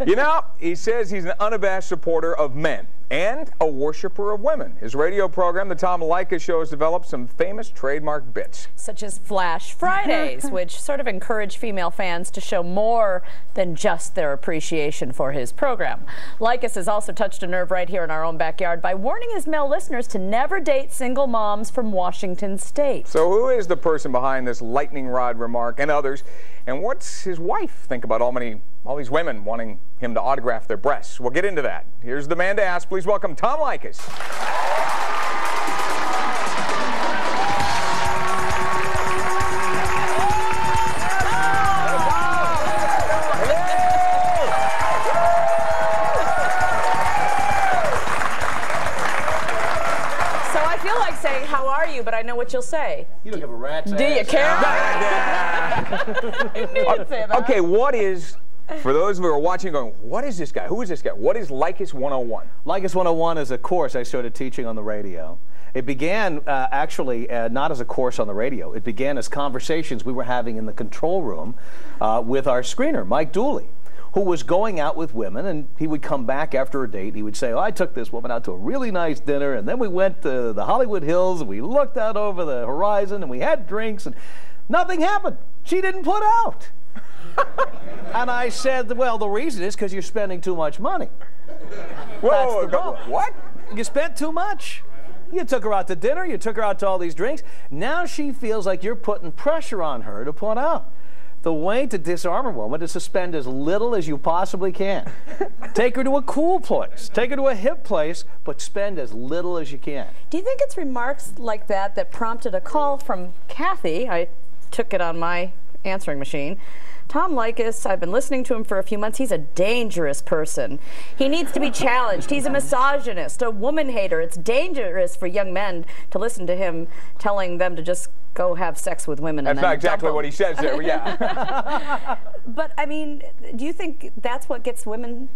You know, he says he's an unabashed supporter of men and a worshiper of women. His radio program, the Tom Leykis Show, has developed some famous trademark bits. Such as Flash Fridays, which sort of encourage female fans to show more than just their appreciation for his program. Leykis has also touched a nerve right here in our own backyard by warning his male listeners to never date single moms from Washington State. So who is the person behind this lightning rod remark and others? And what's his wife think about all these women wanting him to autograph their breasts? We'll get into that. Here's the man to ask. Please welcome Tom Leykis. Saying, how are you? But I know what you'll say. You don't give a rat's ass. Do you care? Okay, what is, for those who are watching going, what is this guy? Who is this guy? What is Leykis 101? Leykis 101 is a course I started teaching on the radio. It began actually not as a course on the radio. It began as conversations we were having in the control room with our screener, Mike Dooley, who was going out with women, and he would come back after a date. He would say, oh, I took this woman out to a really nice dinner, and then we went to the Hollywood Hills, and we looked out over the horizon, and we had drinks, and nothing happened. She didn't put out. And I said, well, the reason is because you're spending too much money. Whoa, what? You spent too much. You took her out to dinner, you took her out to all these drinks. Now she feels like you're putting pressure on her to put out. The way to disarm a woman is to spend as little as you possibly can. Take her to a cool place, take her to a hip place, but spend as little as you can. Do you think it's remarks like that that prompted a call from Kathy? I took it on my answering machine. Tom Leykis, I've been listening to him for a few months. He's a dangerous person. He needs to be challenged. He's a misogynist, a woman hater. It's dangerous for young men to listen to him telling them to just go have sex with women. That's not exactly what he says there, yeah. But, I mean, do you think that's what gets women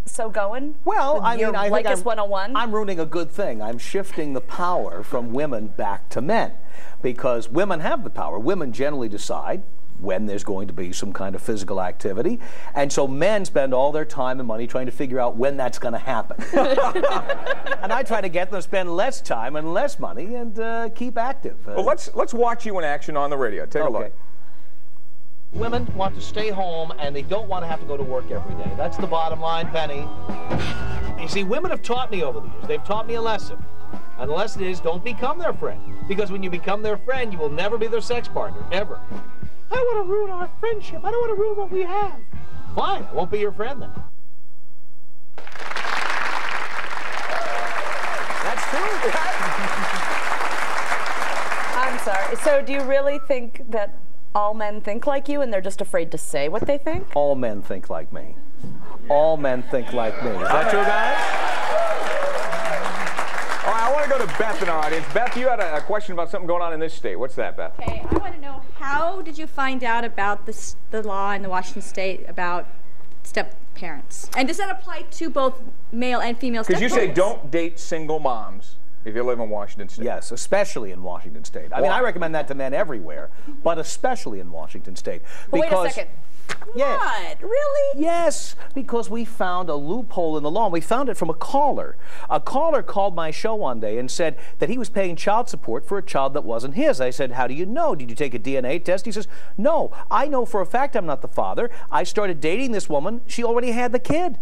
so going? Well, I mean, I think Leykis 101? I'm ruining a good thing. I'm shifting the power from women back to men, because women have the power. Women generally decide when there's going to be some kind of physical activity, and so men spend all their time and money trying to figure out when that's going to happen. And I try to get them to spend less time and less money and keep active. Well, let's watch you in action on the radio. Take a look. Women want to stay home, and they don't want to have to go to work every day. That's the bottom line, Penny. You see, women have taught me over the years. They've taught me a lesson. And the lesson is, don't become their friend. Because when you become their friend, you will never be their sex partner, ever. I don't want to ruin our friendship. I don't want to ruin what we have. Fine, I won't be your friend then. That's true. I'm sorry. So do you really think that all men think like you and they're just afraid to say what they think? All men think like me. All men think like me. Is that true, guys? All right, I want to go to Beth in our audience. Beth, you had a question about something going on in this state. What's that, Beth? Okay, I want to know, how did you find out about the law in the Washington state about step-parents? And does that apply to both male and female step-parents? Because you say don't date single moms if you live in Washington State. Yes, especially in Washington State. I mean, I recommend that to men everywhere, but especially in Washington State. But wait a second. Yes. What? Really? Yes, because we found a loophole in the law. We found it from a caller. A caller called my show one day and said that he was paying child support for a child that wasn't his. I said, how do you know? Did you take a DNA test? He says, no, I know for a fact I'm not the father. I started dating this woman. She already had the kid.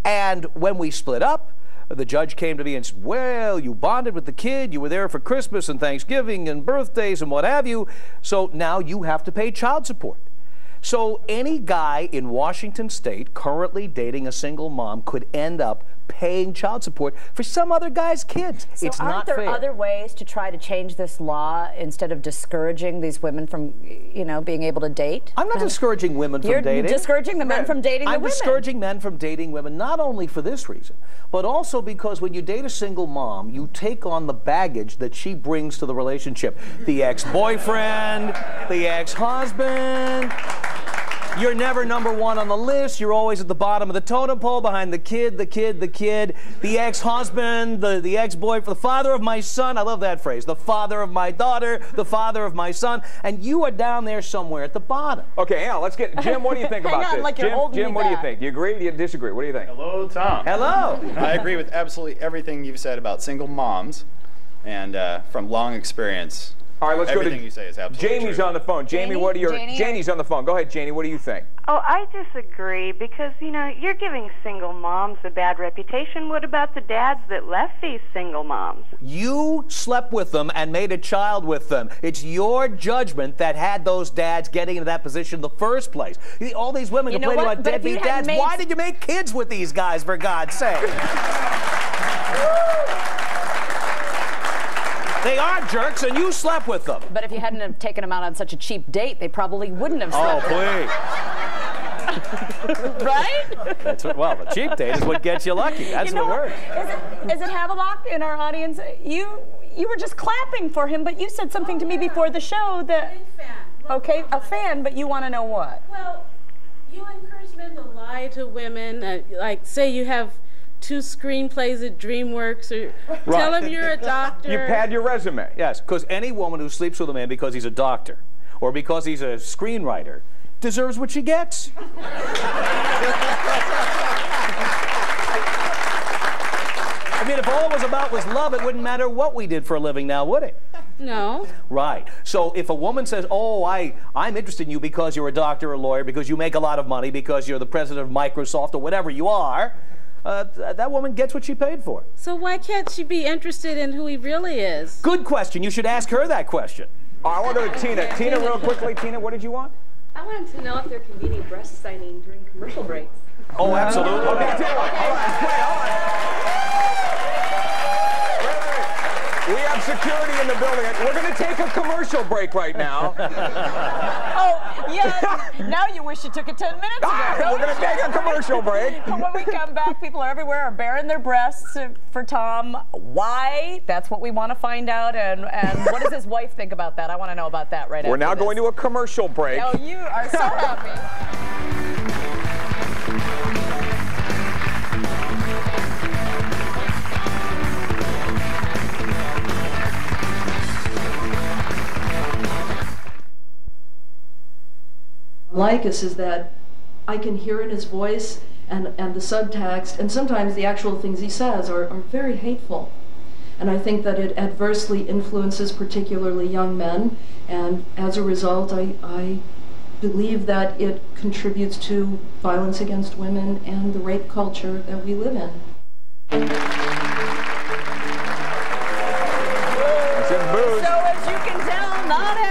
And when we split up, the judge came to me and said, well, you bonded with the kid, you were there for Christmas and Thanksgiving and birthdays and what have you, so now you have to pay child support. So any guy in Washington State currently dating a single mom could end up paying child support for some other guy's kids. So it's not fair. Aren't there other ways to try to change this law instead of discouraging these women from, you know, being able to date? I'm not discouraging women from dating. You're discouraging the men from dating the women. I'm discouraging men from dating women, not only for this reason, but also because when you date a single mom, you take on the baggage that she brings to the relationship. The ex-boyfriend, the ex-husband. You're never #1 on the list. You're always at the bottom of the totem pole behind the kid, the ex-husband, the ex-boyfriend, the father of my son. I love that phrase. The father of my daughter, the father of my son. And you are down there somewhere at the bottom. Okay, hang on. Let's get Jim. What do you think about this? Like Jim, what do you think? Do you agree? Do you disagree? What do you think? Hello, Tom. Hello. I agree with absolutely everything you've said about single moms, and from long experience. All right, let's everything go to you say is absolutely Jamie's true. on the phone. Jamie, what are your... Janie's on the phone. Go ahead, Janie. What do you think? Oh, I disagree because, you know, you're giving single moms a bad reputation. What about the dads that left these single moms? You slept with them and made a child with them. It's your judgment that had those dads getting into that position in the first place. All these women complaining about deadbeat dads. Why did you make kids with these guys, for God's sake? They are jerks, and you slept with them. But if you hadn't have taken them out on such a cheap date, they probably wouldn't have slept with them. Right? That's what, well, the cheap date is what gets you lucky. That's what works. Is it Havelock in our audience? You were just clapping for him, but you said something to me before the show that... Okay, a fan, but you want to know what? Well, you encourage men to lie to women. Like, say you have 2 screenplays at DreamWorks, or tell him you're a doctor. You pad your resume. Yes, because any woman who sleeps with a man because he's a doctor or because he's a screenwriter deserves what she gets. I mean, if all it was about was love, it wouldn't matter what we did for a living now, would it? No. Right. So if a woman says, oh, I'm interested in you because you're a doctor or a lawyer, because you make a lot of money, because you're the president of Microsoft or whatever you are, that woman gets what she paid for. So why can't she be interested in who he really is? Good question. You should ask her that question. Oh, I want to go to Tina. Tina, real quickly. Tina, what did you want? I wanted to know if there can be any breast signing during commercial breaks. Oh, absolutely. Okay, Tina, hold on. We have security in the building. We're going to take a commercial break right now. Oh, yeah. Now you wish you took it 10 minutes ago. We're going to take a commercial break. When we come back, people everywhere are baring their breasts for Tom. Why? That's what we want to find out. And what does his wife think about that? I want to know about that right now. We're now going to a commercial break. Oh, you are so happy. Leykis is that I can hear in his voice and the subtext, and sometimes the actual things he says are very hateful. And I think that it adversely influences particularly young men, and as a result, I believe that it contributes to violence against women and the rape culture that we live in.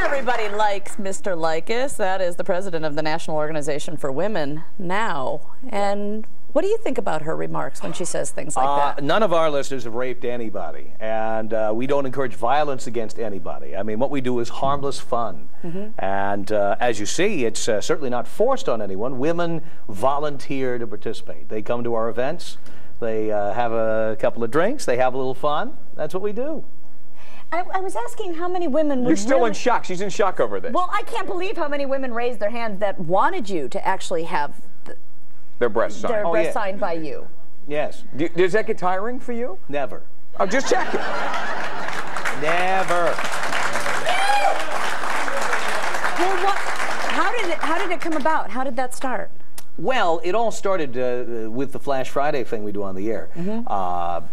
Everybody likes Mr. Leykis. That is the president of the National Organization for Women now. And what do you think about her remarks when she says things like that? None of our listeners have raped anybody, and we don't encourage violence against anybody. I mean, what we do is harmless fun. And as you see, it's certainly not forced on anyone. Women volunteer to participate. They come to our events, they have a couple of drinks, they have a little fun. That's what we do. I was asking how many women would You're still in shock. She's in shock over this. Well, I can't believe how many women raised their hands that wanted you to actually have their breasts signed. Their breasts signed by you. Yes. Does that get tiring for you? Never. Oh, just checking. Never. Well, how did it come about? How did that start? Well, it all started with the Flash Friday thing we do on the air.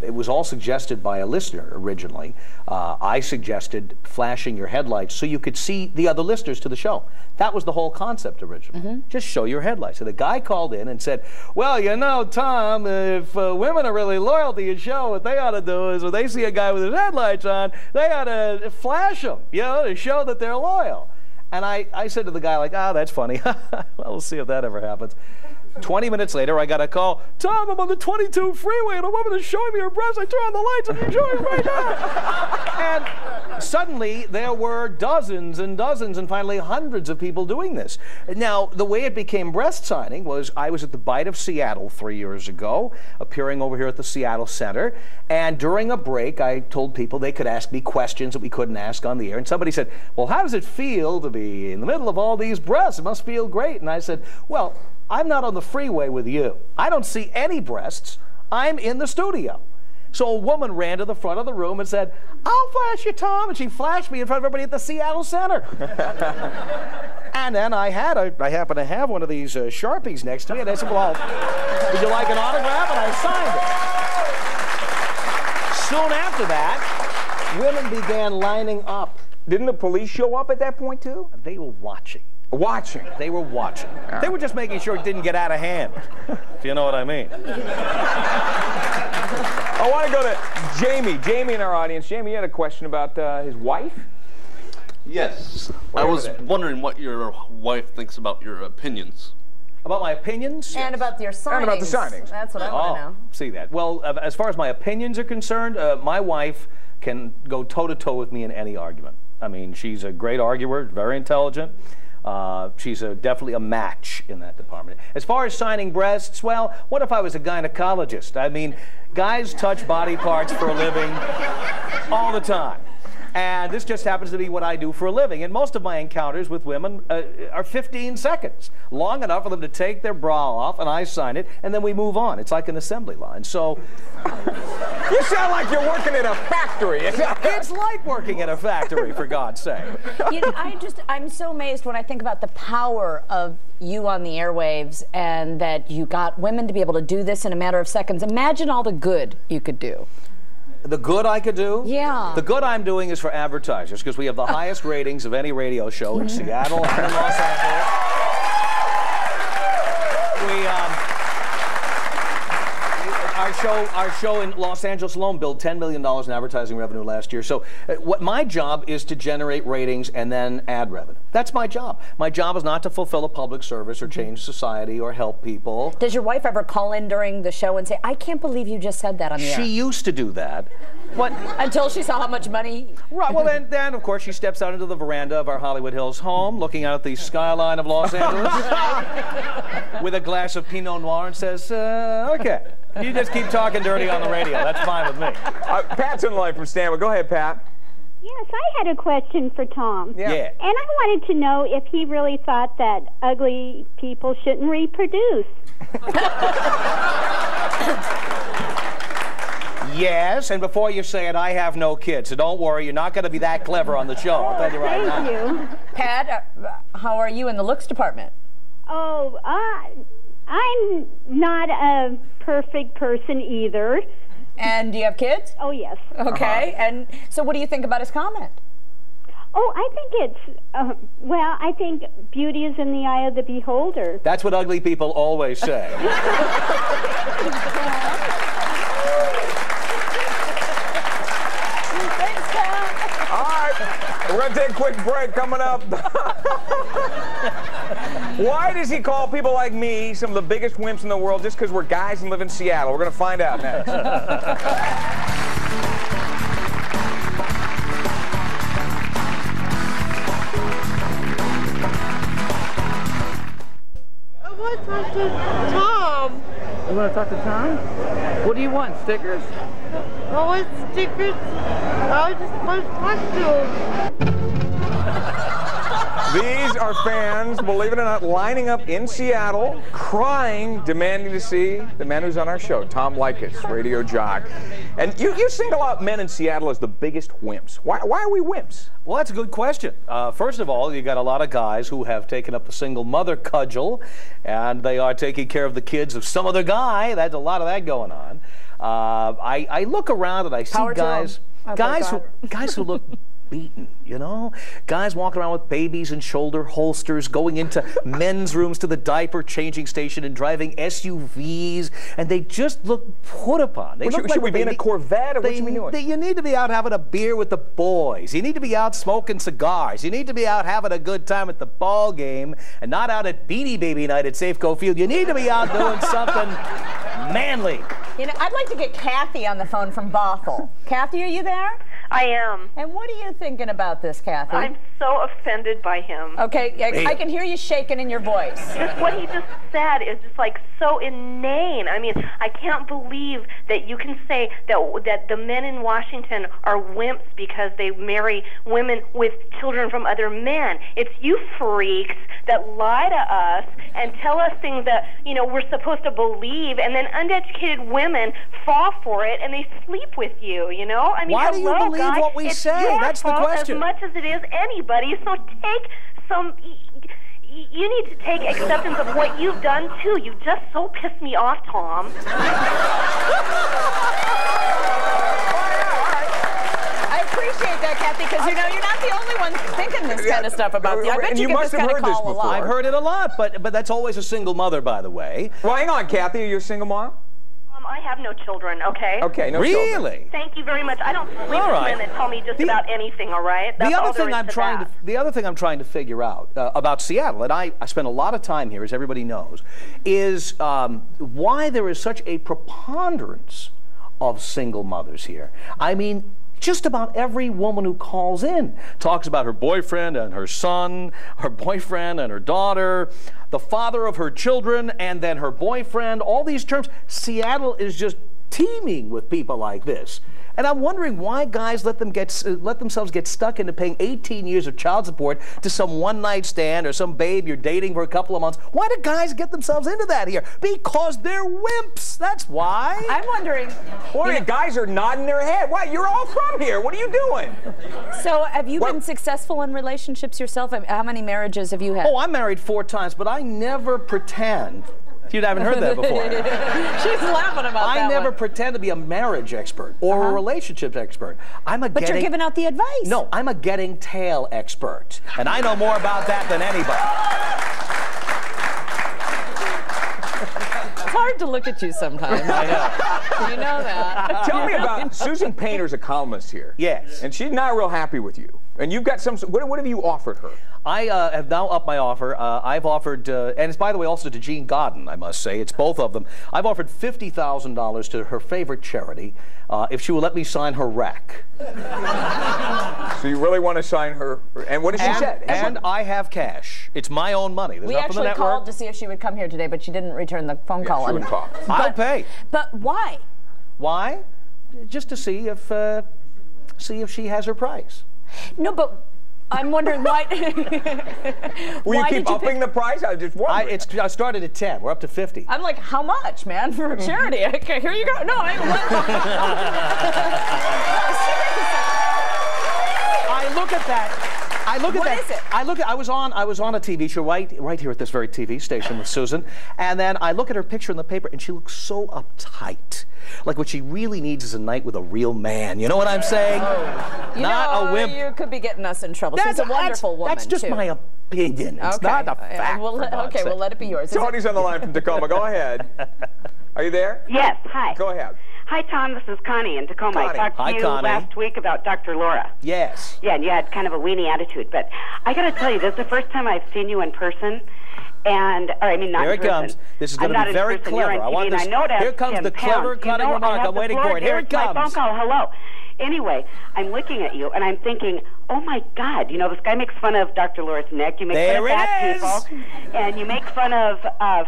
It was all suggested by a listener originally. I suggested flashing your headlights so you could see the other listeners to the show. That was the whole concept originally. Just show your headlights. So the guy called in and said, well, you know, Tom, if women are really loyal to your show, what they ought to do is when they see a guy with his headlights on, they ought to flash them, you know, to show that they're loyal. And I said to the guy, like, oh, that's funny. Well, we'll see if that ever happens. 20 minutes later, I got a call. Tom, I'm on the 22 freeway, and a woman is showing me her breasts. I turn on the lights, and I'm showing it right now. suddenly there were dozens and dozens and finally hundreds of people doing this. Now, the way it became breast signing was I was at the Bite of Seattle 3 years ago, appearing over here at the Seattle Center, and during a break I told people they could ask me questions that we couldn't ask on the air, and somebody said, well, how does it feel to be in the middle of all these breasts? It must feel great. And I said, well, I'm not on the freeway with you. I don't see any breasts. I'm in the studio. So a woman ran to the front of the room and said, I'll flash you, Tom. And she flashed me in front of everybody at the Seattle Center. And then I happened to have one of these Sharpies next to me, and I said, well, would you like an autograph? And I signed it. Soon after that, women began lining up. Didn't the police show up at that point, too? They were watching. Watching? They were watching. They were just making sure it didn't get out of hand, if you know what I mean. I want to go to Jamie. Jamie in our audience. Jamie, you had a question about his wife? Yes. I was wondering what your wife thinks about your opinions. About my opinions? And about your signings. And about the signings. That's what I want to know. See that. Well, as far as my opinions are concerned, my wife can go toe-to-toe with me in any argument. I mean, she's a great arguer, very intelligent. She's definitely a match in that department. As far as signing breasts, well, what if I was a gynecologist? I mean, guys touch body parts for a living all the time. And this just happens to be what I do for a living. And most of my encounters with women are 15 seconds, long enough for them to take their bra off, and I sign it, and then we move on. It's like an assembly line. So you sound like you're working in a factory. It's like working in a factory, for God's sake. You know, I'm so amazed when I think about the power of you on the airwaves, and that you got women to be able to do this in a matter of seconds. Imagine all the good you could do. The good I could do? Yeah. The good I'm doing is for advertisers, because we have the highest ratings of any radio show in Seattle and in Los Angeles. Our show in Los Angeles alone billed $10 million in advertising revenue last year. So what my job is to generate ratings and then ad revenue. That's my job. My job is not to fulfill a public service or change society or help people. Does your wife ever call in during the show and say, I can't believe you just said that on the air? She used to do that. But until she saw how much money. Right. Well, then of course she steps out into the veranda of our Hollywood Hills home, looking out at the skyline of Los Angeles, with a glass of Pinot Noir, and says, "Okay, you just keep talking dirty on the radio. That's fine with me." Pat's in line from Stanwood. Go ahead, Pat. Yes, I had a question for Tom. Yeah. And I wanted to know if he really thought that ugly people shouldn't reproduce. Yes, and before you say it, I have no kids, so don't worry, you're not going to be that clever on the show. I'll tell you right now. Thank you. Pat, how are you in the looks department? Oh, I'm not a perfect person either. And do you have kids? Oh, yes. Okay, and so what do you think about his comment? Oh, I think it's, well, I think beauty is in the eye of the beholder. That's what ugly people always say. We're going to take a quick break coming up. Why does he call people like me some of the biggest wimps in the world just because we're guys and live in Seattle? We're going to find out next. I want to talk to Tom. You want to talk to Tom? What do you want, stickers? I want stickers. I just want to talk to him. These are fans, believe it or not, lining up in Seattle, crying, demanding to see the man who's on our show, Tom Leykis, radio jock. And you single out men in Seattle as the biggest wimps. Why are we wimps? Well, that's a good question. First of all, you got a lot of guys who have taken up the single mother cudgel, and they are taking care of the kids of some other guy. There's a lot of that going on. I look around and I see guys who look beaten, you know? Guys walking around with babies and shoulder holsters, going into men's rooms to the diaper changing station and driving SUVs, and they just look put upon. They Should we be in a Corvette, or what should we be doing? You need to be out having a beer with the boys. You need to be out smoking cigars. You need to be out having a good time at the ball game and not out at Beanie Baby night at Safeco Field. You need to be out doing something manly. You know, I'd like to get Kathy on the phone from Bothell. Kathy, are you there? I am. And what are you thinking about this, Kathy? I'm so offended by him. Okay, I can hear you shaking in your voice. What he just said is just like so inane. I mean, I can't believe that you can say that the men in Washington are wimps because they marry women with children from other men. It's you freaks that lie to us and tell us things that, you know, we're supposed to believe, and then uneducated women fall for it and they sleep with you, you know? I mean, why do you believe guy, what we say? That's the question. As much as it is anybody, so take some... You need to take acceptance of what you've done, too. You just so pissed me off, Tom. I appreciate that, Kathy, because, you know, you're not the only one thinking this kind of stuff about you. I bet you get this kind of call a lot. I've heard it a lot, but that's always a single mother, by the way. Well, hang on, Kathy. Are you a single mom? I have no children, okay? Okay, no children. Really? Thank you very much. I don't sleep with men that tell me just about anything, all right? That's the other thing I'm trying to figure out about Seattle, and I spend a lot of time here, as everybody knows, is why there is such a preponderance of single mothers here. I mean, just about every woman who calls in talks about her boyfriend and her son, her boyfriend and her daughter, the father of her children, and then her boyfriend, all these terms. Seattle is just teeming with people like this. And I'm wondering why guys let themselves get stuck into paying 18 years of child support to some one-night stand or some babe you're dating for a couple of months. Why do guys get themselves into that here? Because they're wimps. That's why. I'm wondering. Boy, the guys are nodding their head. Why? You're all from here. What are you doing? So, have you been successful in relationships yourself? How many marriages have you had? Oh, I'm married 4 times, but I never pretend. You haven't heard that before. She's laughing about that. I never pretend to be a marriage expert or a relationships expert. But you're giving out the advice. No, I'm a getting tail expert, and I know more about that than anybody. It's hard to look at you sometimes. I know. You know that. Tell me about Susan Painter's a columnist here. Yes. And she's not real happy with you. And you've got some. What have you offered her? I have now upped my offer. I've offered, and it's by the way also to Jean Godden, I must say. It's both of them. I've offered $50,000 to her favorite charity if she will let me sign her rack. So you really want to sign her? And what did she say? And I have cash. It's my own money. There's we nothing actually in that called work. to see if she would come here today, but she didn't return the phone call. She wouldn't call. I'll pay. But why? Why? Just to see if she has her price. No, but I'm wondering why. Will you keep upping the price? I just wondering. I started at 10. We're up to 50. I'm like, how much, man, for a charity? Okay, here you go. No, I look at that. What is it? I was on a TV show right here at this very TV station with Susan, and then I look at her picture in the paper, and she looks so uptight. Like what she really needs is a night with a real man. You know what I'm saying? Not a wimp. You could be getting us in trouble. She's a wonderful woman. That's just my opinion. It's not a fact. We'll let it be yours. Tony's on the line from Tacoma. Go ahead. Are you there? Yes. Hi. Go ahead. Hi, Tom. This is Connie in Tacoma. Connie. I talked to you last week about Dr. Laura. Yes. Yeah, and you had kind of a weenie attitude. But I got to tell you, this is the first time I've seen you in person. And, or I mean, not here in it person. comes. This is going to be very clever. I want this. Here comes the clever cutting remark. I'm waiting for it. Here it comes. My phone call. Hello. Anyway, I'm looking at you, and I'm thinking, oh, my God, you know, this guy makes fun of Dr. Laura's neck. You make fun of fat people. And you make fun of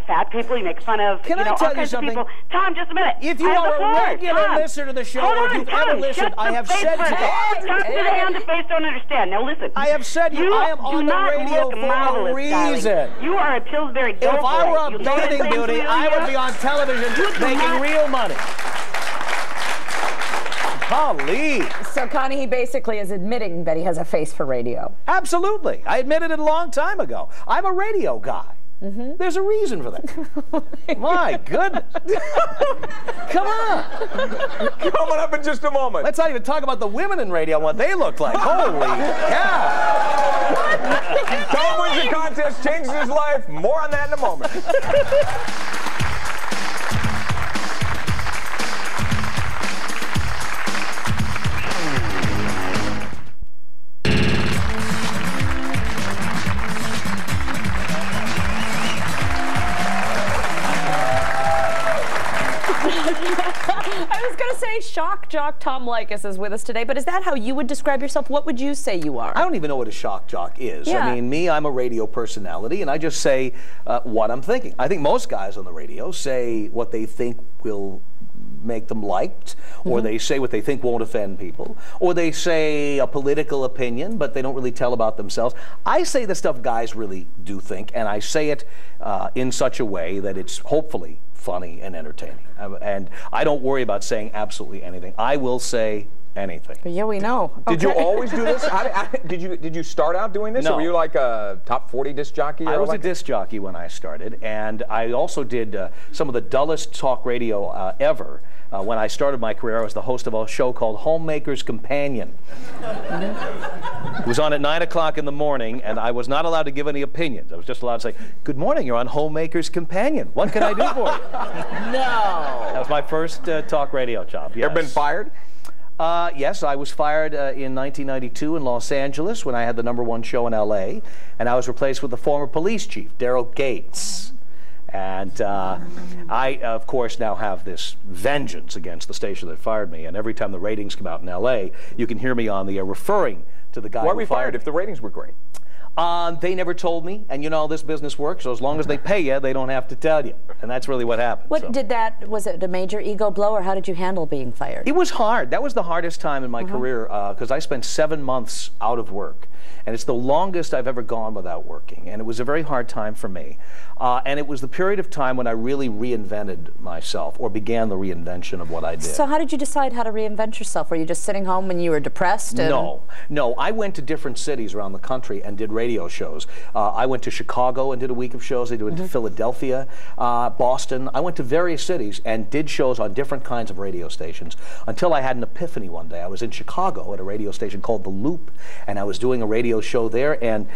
fat people. You make fun of, Can I tell you something? People. Tom, just a minute. If you are a regular listener to the show, or if you've ever listened, I have said to you. Talk to the hand to face, don't understand. Now, listen. I have said you I am on the radio for a reason. Darling. You are a Pillsbury Doughboy. If I were a bathing beauty, I would be on television making real money. Golly. So, Connie, he basically is admitting that he has a face for radio. Absolutely. I admitted it a long time ago. I'm a radio guy. There's a reason for that. My goodness. Come on. Coming up in just a moment. Let's not even talk about the women in radio and what they look like. Holy cow. Tom wins the contest, changes his life. More on that in a moment. I I was going to say shock jock Tom Leykis is with us today, but is that how you would describe yourself? What would you say you are? I don't even know what a shock jock is. Yeah. I mean, I'm a radio personality, and I just say what I'm thinking. I think most guys on the radio say what they think will make them liked, or they say what they think won't offend people, or they say a political opinion, but they don't really tell about themselves. I say the stuff guys really do think, and I say it in such a way that it's hopefully funny and entertaining. And I don't worry about saying absolutely anything. I will say anything. Yeah, we know. Did you always do this? Did you start out doing this? No. Or were you like a top 40 disc jockey? I was like a disc jockey when I started, and I also did some of the dullest talk radio ever. When I started my career, I was the host of a show called Homemaker's Companion. It was on at 9 o'clock in the morning, and I was not allowed to give any opinions. I was just allowed to say, "Good morning, you're on Homemaker's Companion. What can I do for you?" No. That was my first talk radio job. Yes. Ever been fired? Yes, I was fired in 1992 in Los Angeles when I had the #1 show in LA, and I was replaced with the former police chief, Daryl Gates. And I, of course, now have this vengeance against the station that fired me, and every time the ratings come out in LA, you can hear me on the air referring to the guy Why who were you fired if the ratings were great? They never told me, and you know how this business works, so as long as they pay you, they don't have to tell you. And that's really what happened. What did that, was it a major ego blow, or how did you handle being fired? It was hard. That was the hardest time in my career, because I spent 7 months out of work. And it's the longest I've ever gone without working. And it was a very hard time for me. And it was the period of time when I really reinvented myself, or began the reinvention of what I did. So how did you decide how to reinvent yourself? Were you just sitting home when you were depressed? And No. I went to different cities around the country and did radio shows. I went to Chicago and did a week of shows. I went to Philadelphia, Boston. I went to various cities and did shows on different kinds of radio stations until I had an epiphany one day. I was in Chicago at a radio station called The Loop, and I was doing a radio show there, and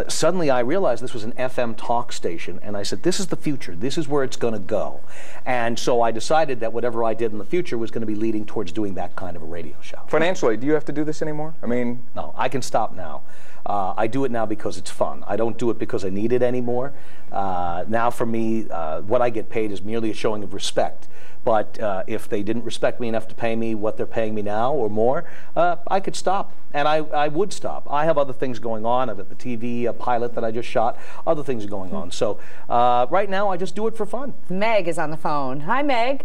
suddenly I realized this was an FM talk station, and I said, this is the future. This is where it's going to go. And so I decided that whatever I did in the future was going to be leading towards doing that kind of a radio show. Financially, do you have to do this anymore? I mean... No, I can stop now. I do it now because it's fun. I don't do it because I need it anymore. Now for me, what I get paid is merely a showing of respect. But if they didn't respect me enough to pay me what they're paying me now or more, I could stop. And I would stop. I have other things going on. I've got the TV pilot that I just shot. Other things are going on. So right now, I just do it for fun. Meg is on the phone. Hi, Meg.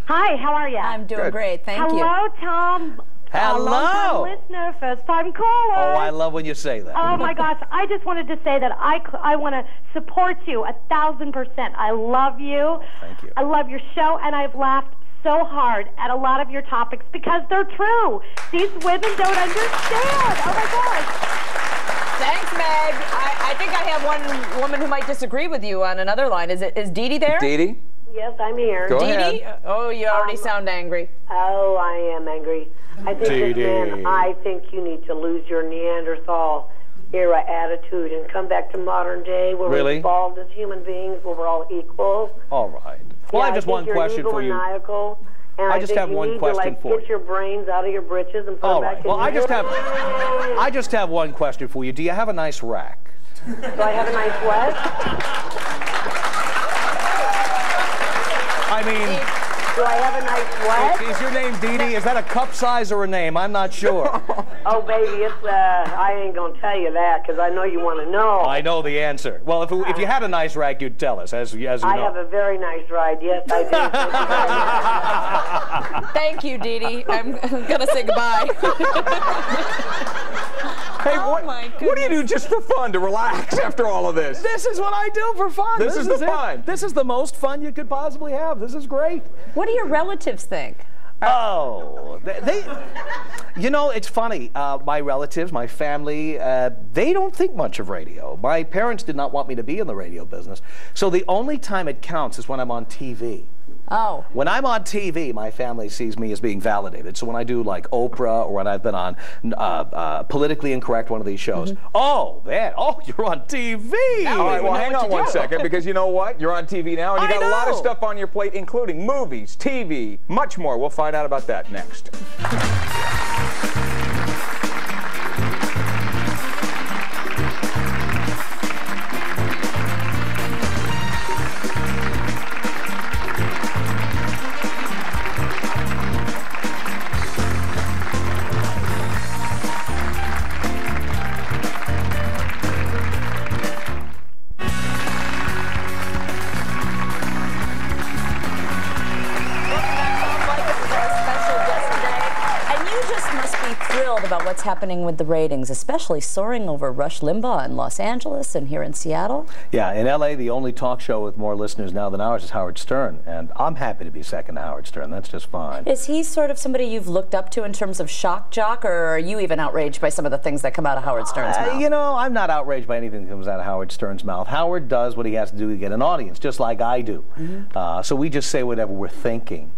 Hi, how are you? I'm doing great, thank you. Hello, Tom. Hello. Long-time listener, first-time caller. Oh, I love when you say that. Oh my gosh, I just wanted to say that I want to support you 1,000%. I love you. Thank you. I love your show, and I've laughed so hard at a lot of your topics because they're true. These women don't understand. Oh my gosh. Thanks, Meg. I think I have one woman who might disagree with you on another line. Is Dee Dee there? Dee Dee? Yes, I'm here. Go Dee ahead. Dee? Oh, you already sound angry. Oh, I am angry. I think I think you need to lose your Neanderthal era attitude and come back to modern day where we're evolved as human beings, where we're all equal. All right. Well, I have just one question for you. And I just have one question for you. Get your brains out of your britches and put them back in. Well, I just have one question for you. Do you have a nice rack? Do I have a nice what? I mean... Do I have a nice what? Is your name Dee Dee? Is that a cup size or a name? I'm not sure. Oh, baby, it's, I ain't going to tell you that because I know you want to know. I know the answer. Well, if you had a nice rack, you'd tell us, as you know. I have a very nice ride. Yes, I do. Thank you, Dee Dee. I'm going to say goodbye. Hey, what do you do just for fun to relax after all of this? This is what I do for fun. This is the fun. This is the most fun you could possibly have. This is great. What do your relatives think? Oh, you know, it's funny. My relatives, my family, they don't think much of radio. My parents did not want me to be in the radio business. So the only time it counts is when I'm on TV. Oh. When I'm on TV, my family sees me as being validated. So when I do like Oprah or when I've been on Politically Incorrect, one of these shows, oh, you're on TV. All right, well, hang on one second, because you know what? You're on TV now, and you got a lot of stuff on your plate, including movies, TV, much more. We'll find out about that next. world about what's happening with the ratings, especially soaring over Rush Limbaugh in Los Angeles and here in Seattle. Yeah, in LA, the only talk show with more listeners now than ours is Howard Stern, and I'm happy to be second to Howard Stern. That's just fine. Is he sort of somebody you've looked up to in terms of shock jock, or are you even outraged by some of the things that come out of Howard Stern's mouth? You know, I'm not outraged by anything that comes out of Howard Stern's mouth. Howard does what he has to do to get an audience, just like I do. So we just say whatever we're thinking.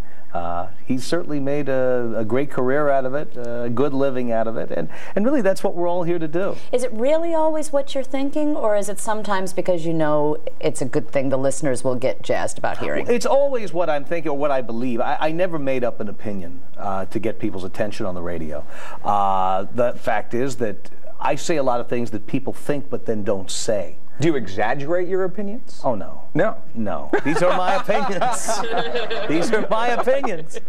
He's certainly made a great career out of it, a good living out of it, and really that's what we're all here to do. Is it really always what you're thinking, or is it sometimes because you know it's a good thing the listeners will get jazzed about hearing? It's always what I'm thinking or what I believe. I never made up an opinion to get people's attention on the radio. The fact is that I say a lot of things that people think but then don't say. Do you exaggerate your opinions? Oh, no. No. No. These are my opinions. These are my opinions.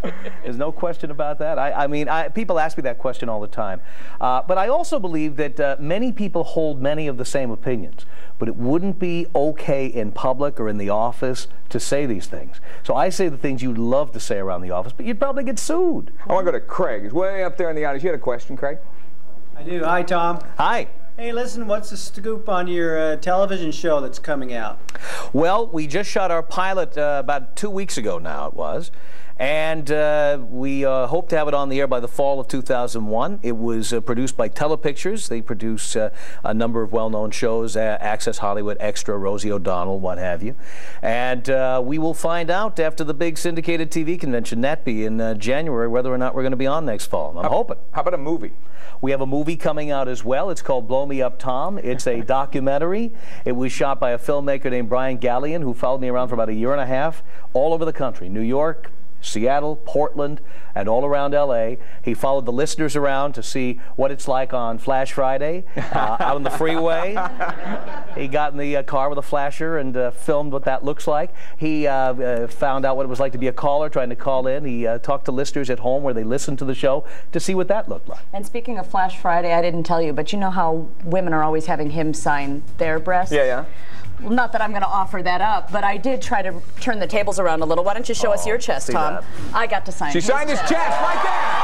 There's no question about that. I mean, people ask me that question all the time. But I also believe that many people hold many of the same opinions. But it wouldn't be okay in public or in the office to say these things. So I say the things you'd love to say around the office, but you'd probably get sued. I want to go to Craig. He's way up there in the audience. You had a question, Craig? I do. Hi, Tom. Hi. Hey, listen, what's the scoop on your television show that's coming out? Well, we just shot our pilot about 2 weeks ago now, it was. And we hope to have it on the air by the fall of 2001. It was produced by Telepictures. They produce a number of well-known shows, Access Hollywood, Extra, Rosie O'Donnell, what have you. And we will find out after the big syndicated TV convention, NATPE, in January, whether or not we're going to be on next fall. I'm hoping. How about a movie? We have a movie coming out as well. It's called Blow Me Up, Tom. It's a documentary. It was shot by a filmmaker named Brian Gallion, who followed me around for about a year and a half, all over the country, New York, Seattle, Portland, and all around LA. He followed the listeners around to see what it's like on Flash Friday, out on the freeway. He got in the car with a flasher and filmed what that looks like. He found out what it was like to be a caller, trying to call in. He talked to listeners at home where they listened to the show to see what that looked like. And speaking of Flash Friday, I didn't tell you, but you know how women are always having him sign their breasts? Yeah, yeah. Well, not that I'm going to offer that up, but I did try to turn the tables around a little. Why don't you show us your chest, Tom? I got to sign She signed his chest right there.